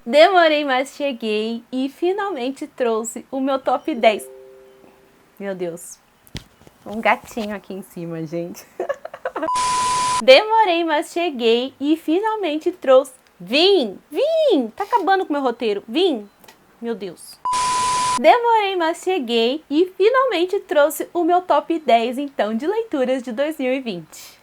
Demorei, mas cheguei e finalmente trouxe o meu top 10. Meu Deus, um gatinho aqui em cima, gente. Demorei, mas cheguei e finalmente trouxe... Vim! Tá acabando com o meu roteiro. Meu Deus. Demorei, mas cheguei e finalmente trouxe o meu top 10, então, de leituras de 2020.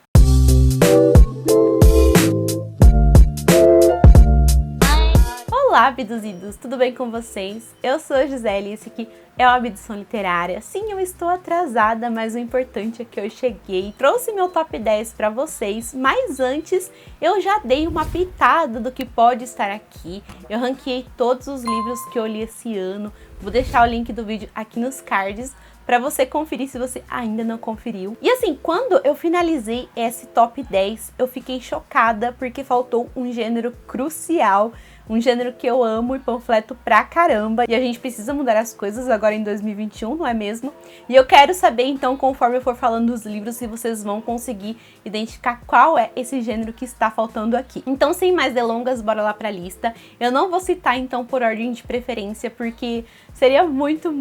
Olá, abduzidos! Tudo bem com vocês? Eu sou a Gisele e esse aqui é o Abdução Literária. Sim, eu estou atrasada, mas o importante é que eu cheguei. Trouxe meu top 10 para vocês, mas antes eu já dei uma pitada do que pode estar aqui. Eu ranqueei todos os livros que eu li esse ano. Vou deixar o link do vídeo aqui nos cards para você conferir se você ainda não conferiu. E assim, quando eu finalizei esse top 10, eu fiquei chocada porque faltou um gênero crucial, um gênero que eu amo e panfleto pra caramba. E a gente precisa mudar as coisas agora em 2021, não é mesmo? E eu quero saber, então, conforme eu for falando dos livros, se vocês vão conseguir identificar qual é esse gênero que está faltando aqui. Então, sem mais delongas, bora lá pra lista. Eu não vou citar, então, por ordem de preferência, porque seria muito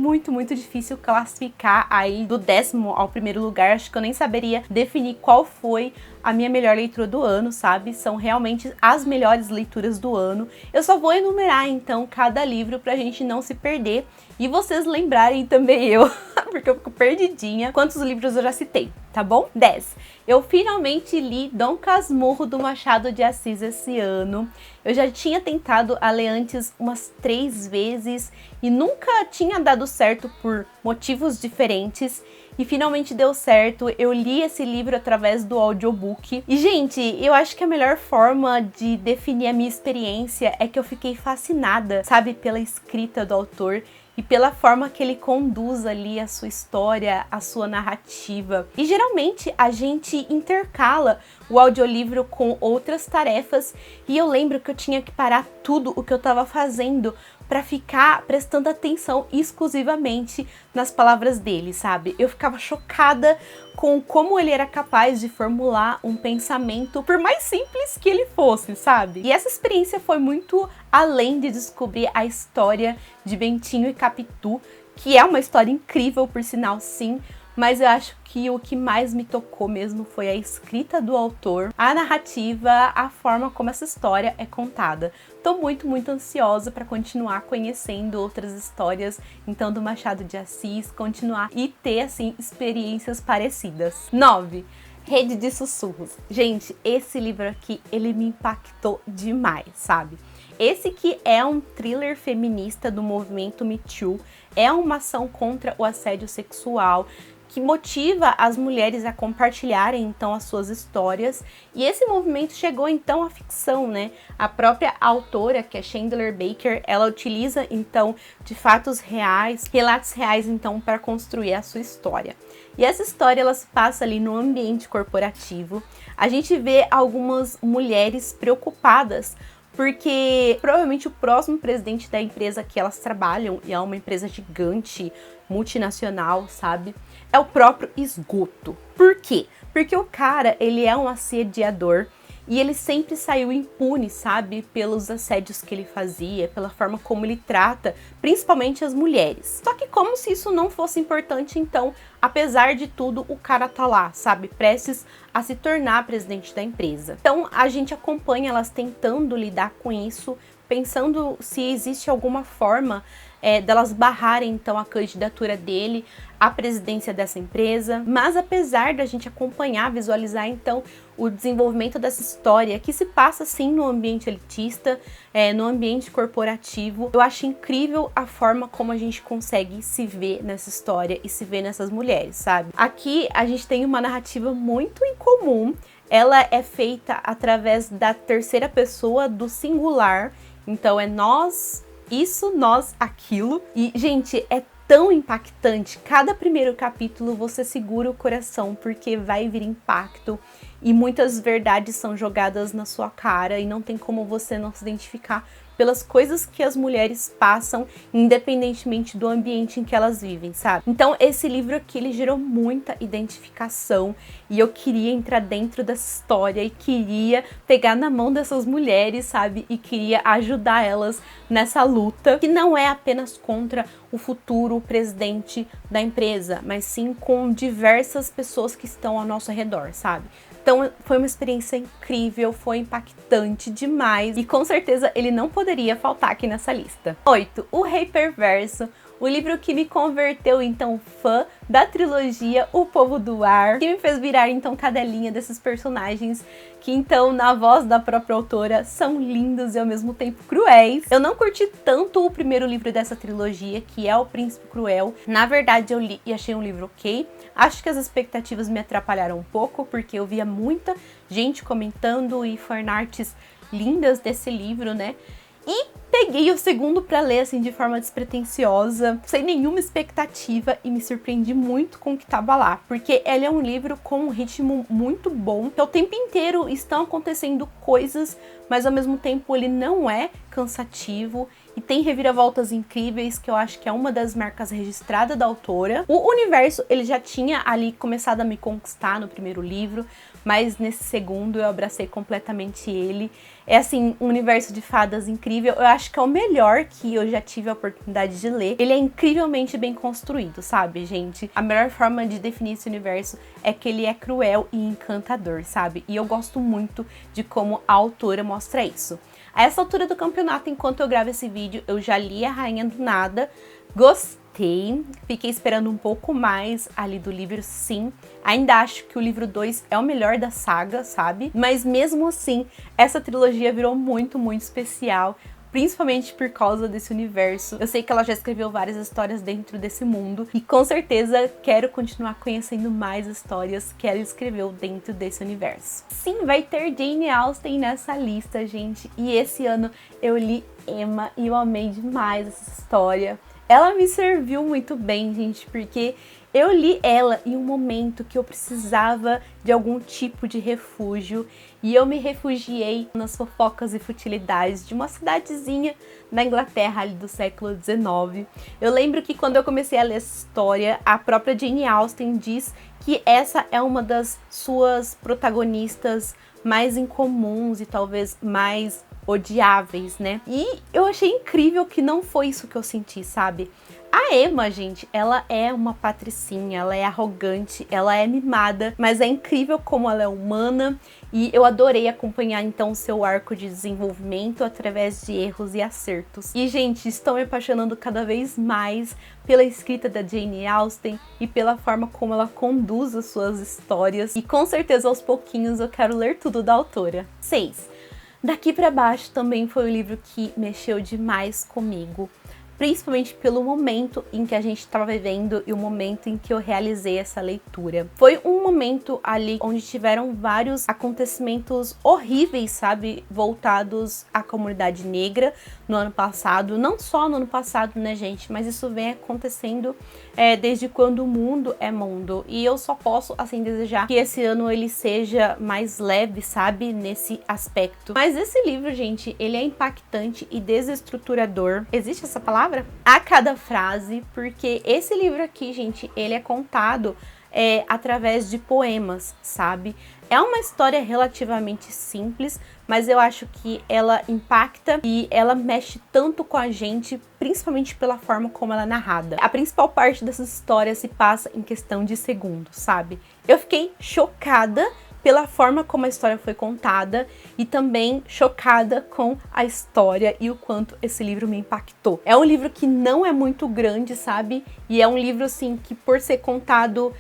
difícil classificar aí do 10º ao primeiro lugar. Acho que eu nem saberia definir qual foi a minha melhor leitura do ano, sabe? São realmente as melhores leituras do ano. Eu só vou enumerar, então, cada livro pra gente não se perder e vocês lembrarem também eu, porque eu fico perdidinha, quantos livros eu já citei, tá bom? 10. Eu finalmente li Dom Casmurro do Machado de Assis esse ano. Eu já tinha tentado a ler antes umas 3 vezes e nunca tinha dado certo por motivos diferentes. E finalmente deu certo, eu li esse livro através do audiobook. E, gente, eu acho que a melhor forma de definir a minha experiência é que eu fiquei fascinada, sabe, pela escrita do autor e pela forma que ele conduz ali a sua história, a sua narrativa. E geralmente a gente intercala o audiolivro com outras tarefas e eu lembro que eu tinha que parar tudo o que eu estava fazendo para ficar prestando atenção exclusivamente nas palavras dele, sabe? Eu ficava chocada com como ele era capaz de formular um pensamento, por mais simples que ele fosse, sabe? E essa experiência foi muito além de descobrir a história de Bentinho e Capitu, que é uma história incrível, por sinal, sim, mas eu acho que o que mais me tocou mesmo foi a escrita do autor, a narrativa, a forma como essa história é contada. Tô muito ansiosa para continuar conhecendo outras histórias, então, do Machado de Assis, continuar e ter, assim, experiências parecidas. 9. Rede de Sussurros. Gente, esse livro aqui, ele me impactou demais, sabe? Esse que é um thriller feminista do movimento Me Too, é uma ação contra o assédio sexual, que motiva as mulheres a compartilharem, então, as suas histórias. E esse movimento chegou, então, à ficção, né? A própria autora, que é Chandler Baker, ela utiliza, então, de fatos reais, relatos reais, então, para construir a sua história. E essa história, ela se passa ali no ambiente corporativo. A gente vê algumas mulheres preocupadas porque provavelmente o próximo presidente da empresa que elas trabalham, e é uma empresa gigante, multinacional, sabe? É o próprio esgoto. Por quê? Porque o cara, ele é um assediador e ele sempre saiu impune, sabe? Pelos assédios que ele fazia, pela forma como ele trata, principalmente as mulheres. Só que como se isso não fosse importante, então, apesar de tudo, o cara tá lá, sabe? Prestes a se tornar presidente da empresa. Então, a gente acompanha elas tentando lidar com isso, pensando se existe alguma forma delas barrarem, então, a candidatura dele à presidência dessa empresa. Mas apesar da gente acompanhar, visualizar, então, o desenvolvimento dessa história, que se passa, sim, no ambiente elitista, no ambiente corporativo, eu acho incrível a forma como a gente consegue se ver nessa história e se ver nessas mulheres, sabe? Aqui, a gente tem uma narrativa muito incomum. Ela é feita através da terceira pessoa do singular. Então, é nós, isso, nós, aquilo. E, gente, é tão impactante. Cada primeiro capítulo você segura o coração porque vai vir impacto e muitas verdades são jogadas na sua cara e não tem como você não se identificar pelas coisas que as mulheres passam, independentemente do ambiente em que elas vivem, sabe? Então esse livro aqui, ele gerou muita identificação e eu queria entrar dentro dessa história e queria pegar na mão dessas mulheres, sabe? E queria ajudar elas nessa luta, que não é apenas contra o futuro presidente da empresa, mas sim com diversas pessoas que estão ao nosso redor, sabe? Então foi uma experiência incrível, foi impactante demais e com certeza ele não poderia faltar aqui nessa lista. 8. O Rei Perverso, o livro que me converteu então fã da trilogia O Povo do Ar, que me fez virar então cadelinha desses personagens que então na voz da própria autora são lindos e ao mesmo tempo cruéis. Eu não curti tanto o primeiro livro dessa trilogia, que é O Príncipe Cruel. Na verdade eu li e achei um livro ok. Acho que as expectativas me atrapalharam um pouco, porque eu via muita gente comentando e fanarts lindas desse livro, né? E peguei o segundo pra ler, assim, de forma despretensiosa, sem nenhuma expectativa, e me surpreendi muito com o que tava lá. Porque ele é um livro com um ritmo muito bom, que o tempo inteiro estão acontecendo coisas, mas ao mesmo tempo ele não é cansativo, e tem reviravoltas incríveis, que eu acho que é uma das marcas registradas da autora. O universo, ele já tinha ali começado a me conquistar no primeiro livro, mas nesse segundo eu abracei completamente ele. É assim, um universo de fadas incrível. Eu acho que é o melhor que eu já tive a oportunidade de ler. Ele é incrivelmente bem construído, sabe, gente? A melhor forma de definir esse universo é que ele é cruel e encantador, sabe? E eu gosto muito de como a autora mostra isso. A essa altura do campeonato, enquanto eu gravo esse vídeo, eu já li A Rainha do Nada, gostei, fiquei esperando um pouco mais ali do livro, sim. Ainda acho que o livro 2 é o melhor da saga, sabe? Mas mesmo assim, essa trilogia virou muito, muito especial, principalmente por causa desse universo. Eu sei que ela já escreveu várias histórias dentro desse mundo e com certeza quero continuar conhecendo mais histórias que ela escreveu dentro desse universo. Sim, vai ter Jane Austen nessa lista, gente, e esse ano eu li Emma e eu amei demais essa história. Ela me serviu muito bem, gente, porque eu li ela em um momento que eu precisava de algum tipo de refúgio e eu me refugiei nas fofocas e futilidades de uma cidadezinha na Inglaterra ali do século XIX. Eu lembro que quando eu comecei a ler essa história, a própria Jane Austen diz que essa é uma das suas protagonistas mais incomuns e talvez mais odiáveis, né? E eu achei incrível que não foi isso que eu senti, sabe? A Emma, gente, ela é uma patricinha, ela é arrogante, ela é mimada, mas é incrível como ela é humana e eu adorei acompanhar então o seu arco de desenvolvimento através de erros e acertos. E, gente, estou me apaixonando cada vez mais pela escrita da Jane Austen e pela forma como ela conduz as suas histórias e com certeza aos pouquinhos eu quero ler tudo da autora. 6. Daqui pra baixo também foi um livro que mexeu demais comigo, principalmente pelo momento em que a gente estava vivendo e o momento em que eu realizei essa leitura. Foi um momento ali onde tiveram vários acontecimentos horríveis, sabe, voltados à comunidade negra no ano passado. Não só no ano passado, né, gente, mas isso vem acontecendo desde quando o mundo é mundo. E eu só posso, assim, desejar que esse ano ele seja mais leve, sabe, nesse aspecto. Mas esse livro, gente, ele é impactante e desestruturador. Existe essa palavra? A cada frase, porque esse livro aqui, gente, ele é contado através de poemas, sabe? É uma história relativamente simples, mas eu acho que ela impacta e ela mexe tanto com a gente, principalmente pela forma como ela é narrada. A principal parte dessa história se passa em questão de segundos, sabe? Eu fiquei chocada pela forma como a história foi contada e também chocada com a história e o quanto esse livro me impactou. É um livro que não é muito grande, sabe? E é um livro, assim, que por ser contado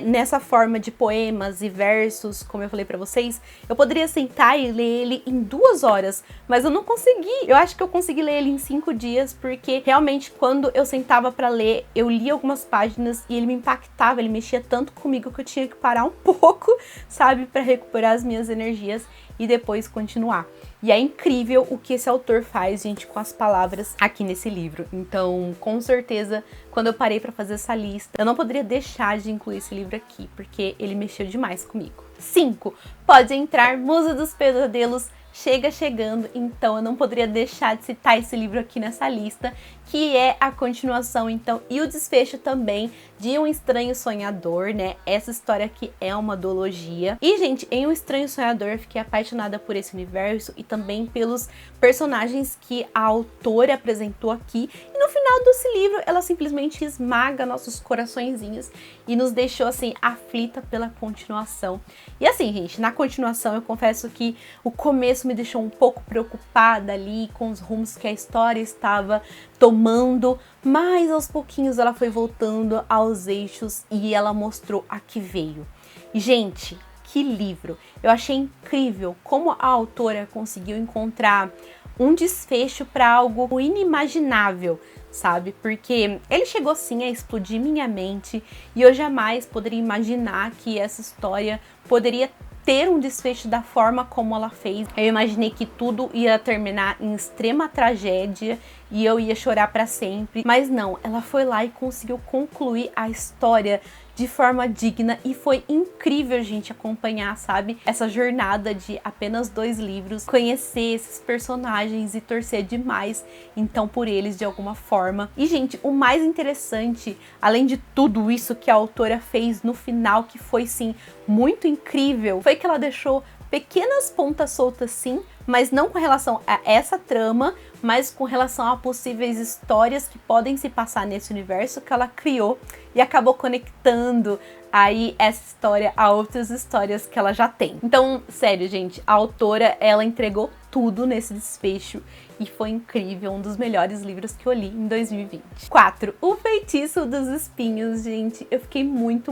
nessa forma de poemas e versos, como eu falei pra vocês, eu poderia sentar e ler ele em 2 horas, mas eu não consegui. Eu acho que eu consegui ler ele em 5 dias, porque realmente quando eu sentava pra ler, eu lia algumas páginas e ele me impactava, ele mexia tanto comigo que eu tinha que parar um pouco, sabe, pra recuperar as minhas energias e depois continuar. E é incrível o que esse autor faz, gente, com as palavras aqui nesse livro. Então, com certeza, quando eu parei pra fazer essa lista, eu não poderia deixar de incluir esse livro aqui, porque ele mexeu demais comigo. 5. Pode entrar, Musa dos Pesadelos chega chegando, então eu não poderia deixar de citar esse livro aqui nessa lista, que é a continuação, então, e o desfecho também de Um Estranho Sonhador, né? Essa história aqui é uma duologia. E, gente, em Um Estranho Sonhador eu fiquei apaixonada por esse universo e também pelos personagens que a autora apresentou aqui. E no final desse livro, ela simplesmente esmaga nossos coraçõezinhos e nos deixou, assim, aflita pela continuação. E assim, gente, na continuação eu confesso que o começo me deixou um pouco preocupada ali com os rumos que a história estava tomando, mas aos pouquinhos ela foi voltando aos eixos e ela mostrou a que veio. E, gente, que livro! Eu achei incrível como a autora conseguiu encontrar um desfecho para algo inimaginável, sabe? Porque ele chegou sim a explodir minha mente e eu jamais poderia imaginar que essa história poderia ter um desfecho da forma como ela fez. Eu imaginei que tudo ia terminar em extrema tragédia e eu ia chorar para sempre, mas não, ela foi lá e conseguiu concluir a história de forma digna e foi incrível, gente, acompanhar, sabe, essa jornada de apenas 2 livros, conhecer esses personagens e torcer demais, então, por eles de alguma forma. E, gente, o mais interessante, além de tudo isso que a autora fez no final, que foi, sim, muito incrível, foi que ela deixou pequenas pontas soltas, sim, mas não com relação a essa trama, mas com relação a possíveis histórias que podem se passar nesse universo que ela criou e acabou conectando aí essa história a outras histórias que ela já tem. Então, sério, gente, a autora, ela entregou tudo nesse desfecho e foi incrível, um dos melhores livros que eu li em 2020. 4. O Feitiço dos Espinhos, gente, eu fiquei muito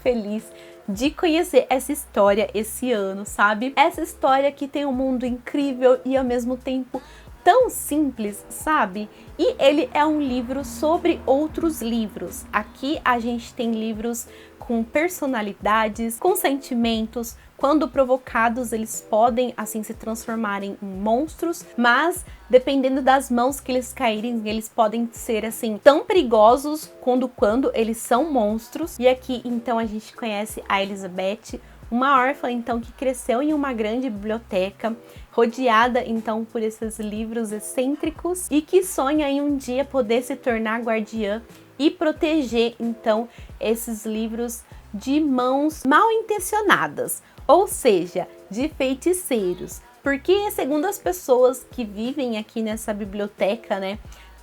feliz de conhecer essa história esse ano, sabe? Essa história que tem um mundo incrível e ao mesmo tempo tão simples, sabe? E ele é um livro sobre outros livros. Aqui a gente tem livros com personalidades, com sentimentos. Quando provocados, eles podem, assim, se transformarem em monstros, mas dependendo das mãos que eles caírem, eles podem ser, assim, tão perigosos quando eles são monstros. E aqui, então, a gente conhece a Elizabeth, uma órfã, então, que cresceu em uma grande biblioteca, rodeada, então, por esses livros excêntricos e que sonha em um dia poder se tornar guardiã e proteger, então, esses livros de mãos mal intencionadas, ou seja, de feiticeiros. Porque, segundo as pessoas que vivem aqui nessa biblioteca, né,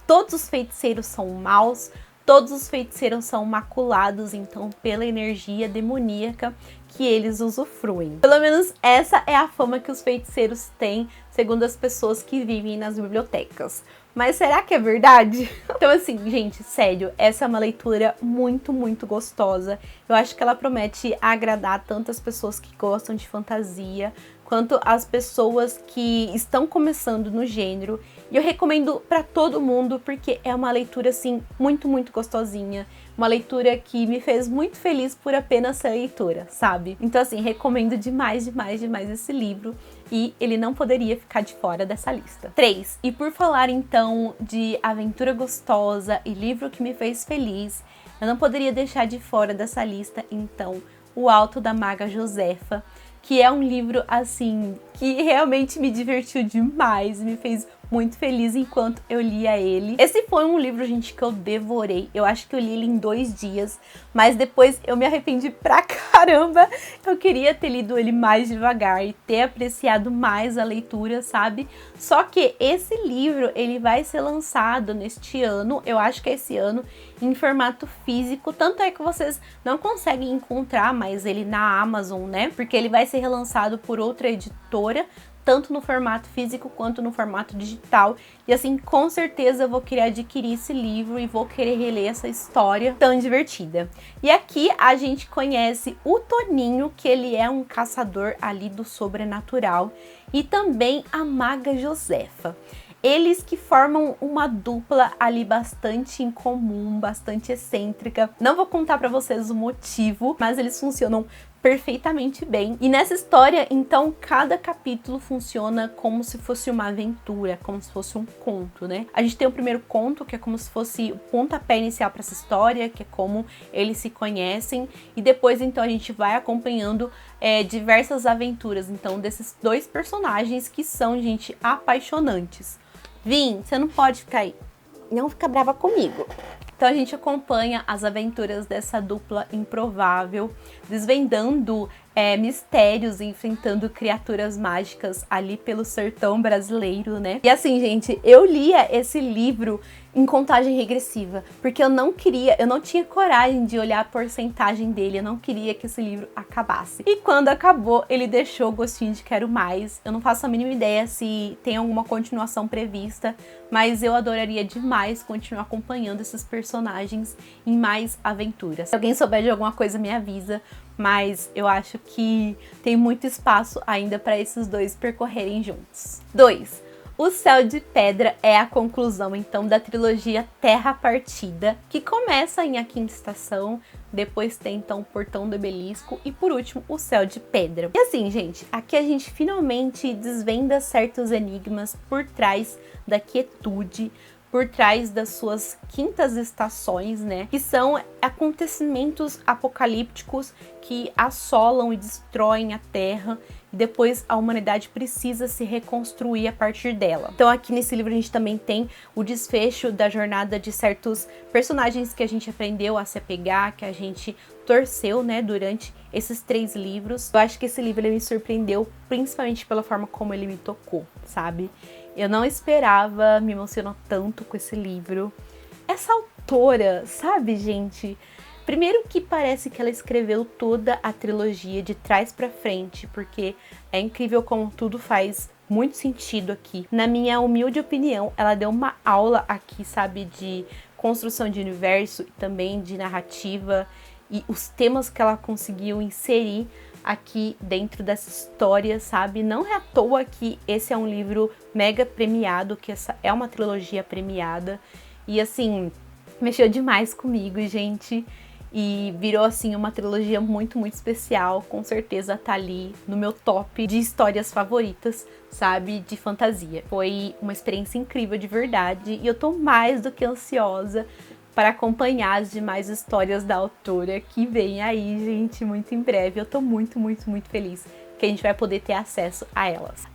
todos os feiticeiros são maus, todos os feiticeiros são maculados, então, pela energia demoníaca que eles usufruem. Pelo menos essa é a fama que os feiticeiros têm, segundo as pessoas que vivem nas bibliotecas. Mas será que é verdade? Então, assim, gente, sério, essa é uma leitura muito gostosa. Eu acho que ela promete agradar tanto as pessoas que gostam de fantasia, quanto as pessoas que estão começando no gênero. E eu recomendo para todo mundo, porque é uma leitura, assim, muito gostosinha. Uma leitura que me fez muito feliz por apenas ser leitura, sabe? Então, assim, recomendo demais esse livro. E ele não poderia ficar de fora dessa lista. 3. E por falar, então, de aventura gostosa e livro que me fez feliz, eu não poderia deixar de fora dessa lista, então, O Alto da Maga Josefa, que é um livro, assim, que realmente me divertiu demais, me fez muito feliz enquanto eu lia ele. Esse foi um livro, gente, que eu devorei. Eu acho que eu li ele em 2 dias, mas depois eu me arrependi pra caramba. Eu queria ter lido ele mais devagar e ter apreciado mais a leitura, sabe? Só que esse livro, ele vai ser lançado neste ano, eu acho que é esse ano, em formato físico. Tanto é que vocês não conseguem encontrar mais ele na Amazon, né? Porque ele vai ser relançado por outra editora, tanto no formato físico quanto no formato digital. E assim, com certeza eu vou querer adquirir esse livro e vou querer reler essa história tão divertida. E aqui a gente conhece o Toninho, que ele é um caçador ali do sobrenatural, e também a Maga Josefa. Eles que formam uma dupla ali bastante incomum, bastante excêntrica. Não vou contar pra vocês o motivo, mas eles funcionam perfeitamente bem. E nessa história, então, cada capítulo funciona como se fosse uma aventura, como se fosse um conto, né? A gente tem o primeiro conto, que é como se fosse o pontapé inicial para essa história, que é como eles se conhecem, e depois, então, a gente vai acompanhando diversas aventuras, então, desses dois personagens que são, gente, apaixonantes. Vim, você não pode ficar aí. Não fica brava comigo. Então a gente acompanha as aventuras dessa dupla improvável, desvendando mistérios e enfrentando criaturas mágicas ali pelo sertão brasileiro, né? E assim, gente, eu lia esse livro em contagem regressiva, porque eu não tinha coragem de olhar a porcentagem dele, eu não queria que esse livro acabasse. E quando acabou, ele deixou o gostinho de quero mais. Eu não faço a mínima ideia se tem alguma continuação prevista, mas eu adoraria demais continuar acompanhando esses personagens em mais aventuras. Se alguém souber de alguma coisa, me avisa, mas eu acho que tem muito espaço ainda para esses dois percorrerem juntos. 2. O Céu de Pedra é a conclusão, então, da trilogia Terra Partida, que começa em A Quinta Estação, depois tem, então, o Portão do Obelisco e, por último, o Céu de Pedra. E assim, gente, aqui a gente finalmente desvenda certos enigmas por trás da quietude, por trás das suas quintas estações, né? Que são acontecimentos apocalípticos que assolam e destroem a Terra e depois a humanidade precisa se reconstruir a partir dela. Então aqui nesse livro a gente também tem o desfecho da jornada de certos personagens que a gente aprendeu a se apegar, que a gente torceu, né, durante esses 3 livros. Eu acho que esse livro ele me surpreendeu principalmente pela forma como ele me tocou, sabe? Eu não esperava me emocionar tanto com esse livro. Essa autora, sabe, gente? Primeiro que parece que ela escreveu toda a trilogia de trás pra frente, porque é incrível como tudo faz muito sentido aqui. Na minha humilde opinião, ela deu uma aula aqui, sabe, de construção de universo e também de narrativa e os temas que ela conseguiu inserir aqui dentro dessa história, sabe? Não é à toa que esse é um livro mega premiado, que essa é uma trilogia premiada. E assim, mexeu demais comigo, gente. E virou assim uma trilogia muito, muito especial. Com certeza tá ali no meu top de histórias favoritas, sabe? De fantasia. Foi uma experiência incrível de verdade. E eu tô mais do que ansiosa para acompanhar as demais histórias da autora que vem aí, gente, muito em breve. Eu tô muito, muito, muito feliz que a gente vai poder ter acesso a elas.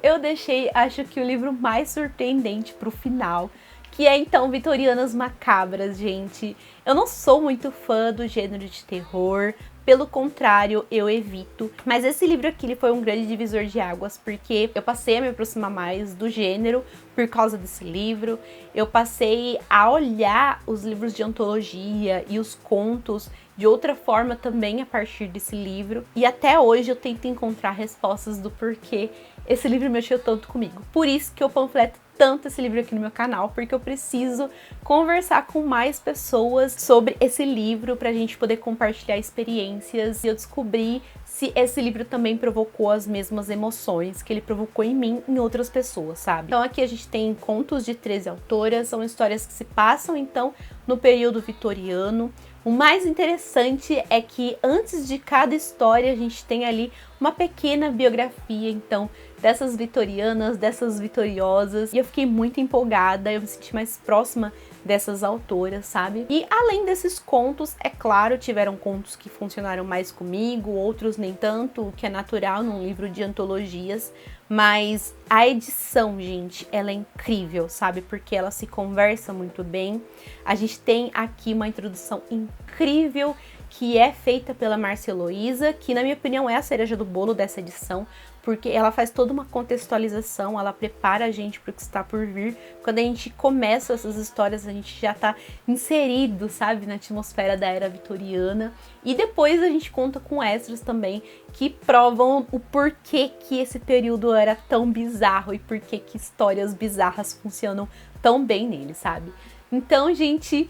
Eu deixei, acho que o livro mais surpreendente pro final, que é então Vitorianas Macabras, gente. Eu não sou muito fã do gênero de terror, pelo contrário, eu evito. Mas esse livro aqui ele foi um grande divisor de águas, porque eu passei a me aproximar mais do gênero por causa desse livro. Eu passei a olhar os livros de antologia e os contos de outra forma também a partir desse livro. E até hoje eu tento encontrar respostas do porquê esse livro mexeu tanto comigo. Por isso que eu panfleto tanto esse livro aqui no meu canal, porque eu preciso conversar com mais pessoas sobre esse livro pra gente poder compartilhar experiências e eu descobrir se esse livro também provocou as mesmas emoções que ele provocou em mim em outras pessoas, sabe? Então aqui a gente tem contos de 13 autoras, são histórias que se passam então no período vitoriano. O mais interessante é que antes de cada história a gente tem ali uma pequena biografia, então, dessas vitorianas, dessas vitoriosas. E eu fiquei muito empolgada, eu me senti mais próxima dessas autoras, sabe? E além desses contos, é claro, tiveram contos que funcionaram mais comigo, outros nem tanto, o que é natural num livro de antologias. Mas a edição, gente, ela é incrível, sabe? Porque ela se conversa muito bem. A gente tem aqui uma introdução incrível que é feita pela Márcia Heloísa, que na minha opinião é a cereja do bolo dessa edição, porque ela faz toda uma contextualização, ela prepara a gente para o que está por vir. Quando a gente começa essas histórias, a gente já está inserido, sabe, na atmosfera da era vitoriana. E depois a gente conta com extras também, que provam o porquê que esse período era tão bizarro e porquê que histórias bizarras funcionam tão bem nele, sabe? Então, gente,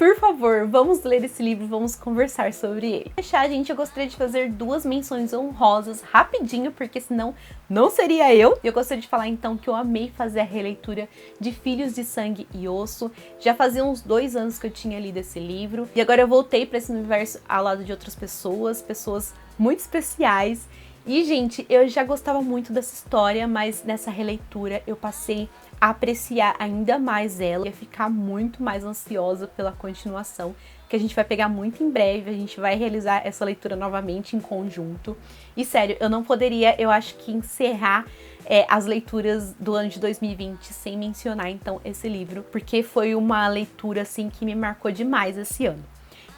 por favor, vamos ler esse livro, vamos conversar sobre ele. Pra fechar, gente, eu gostaria de fazer 2 menções honrosas rapidinho, porque senão não seria eu. Eu gostaria de falar então que eu amei fazer a releitura de Filhos de Sangue e Osso. Já fazia uns 2 anos que eu tinha lido esse livro e agora eu voltei para esse universo ao lado de outras pessoas muito especiais. E, gente, eu já gostava muito dessa história, mas nessa releitura eu passei a apreciar ainda mais ela e a ficar muito mais ansiosa pela continuação, que a gente vai pegar muito em breve. A gente vai realizar essa leitura novamente em conjunto. E sério, eu não poderia, eu acho que encerrar as leituras do ano de 2020 sem mencionar então esse livro, porque foi uma leitura assim que me marcou demais esse ano.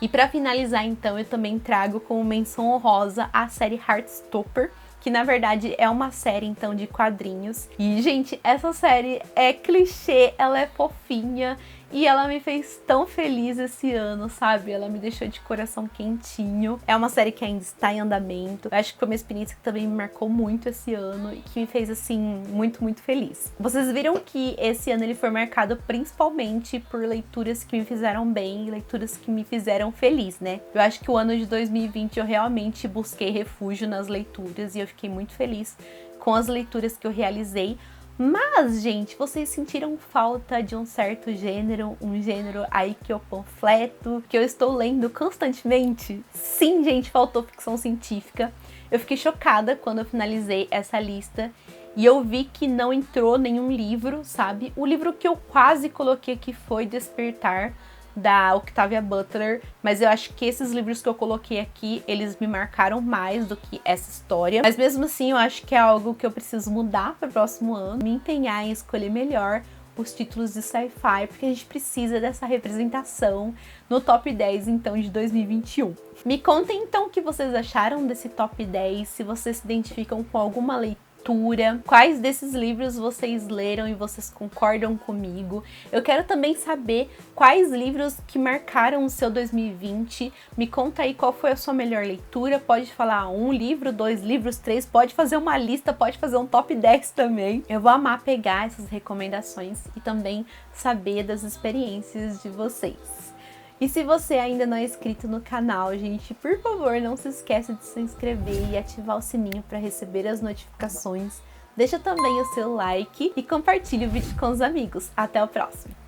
E para finalizar, então, eu também trago como menção honrosa a série Heartstopper, que na verdade é uma série, então, de quadrinhos. E, gente, essa série é clichê, ela é fofinha e ela me fez tão feliz esse ano, sabe? Ela me deixou de coração quentinho. É uma série que ainda está em andamento. Eu acho que foi uma experiência que também me marcou muito esse ano e que me fez, assim, muito, muito feliz. Vocês viram que esse ano ele foi marcado principalmente por leituras que me fizeram bem e leituras que me fizeram feliz, né? Eu acho que o ano de 2020 eu realmente busquei refúgio nas leituras e eu fiquei muito feliz com as leituras que eu realizei. Mas, gente, vocês sentiram falta de um certo gênero, um gênero aí que eu panfleto, que eu estou lendo constantemente? Sim, gente, faltou ficção científica. Eu fiquei chocada quando eu finalizei essa lista e eu vi que não entrou nenhum livro, sabe? O livro que eu quase coloquei aqui foi Despertar, da Octavia Butler, mas eu acho que esses livros que eu coloquei aqui, eles me marcaram mais do que essa história. Mas mesmo assim, eu acho que é algo que eu preciso mudar para o próximo ano, me empenhar em escolher melhor os títulos de sci-fi, porque a gente precisa dessa representação no top 10, então, de 2021. Me contem, então, o que vocês acharam desse top 10, se vocês se identificam com alguma leitura, quais desses livros vocês leram e vocês concordam comigo. Eu quero também saber quais livros que marcaram o seu 2020. Me conta aí qual foi a sua melhor leitura. Pode falar 1 livro, 2 livros, 3, pode fazer uma lista, pode fazer um top 10 também. Eu vou amar pegar essas recomendações e também saber das experiências de vocês. E se você ainda não é inscrito no canal, gente, por favor, não se esqueça de se inscrever e ativar o sininho para receber as notificações. Deixa também o seu like e compartilhe o vídeo com os amigos. Até o próximo!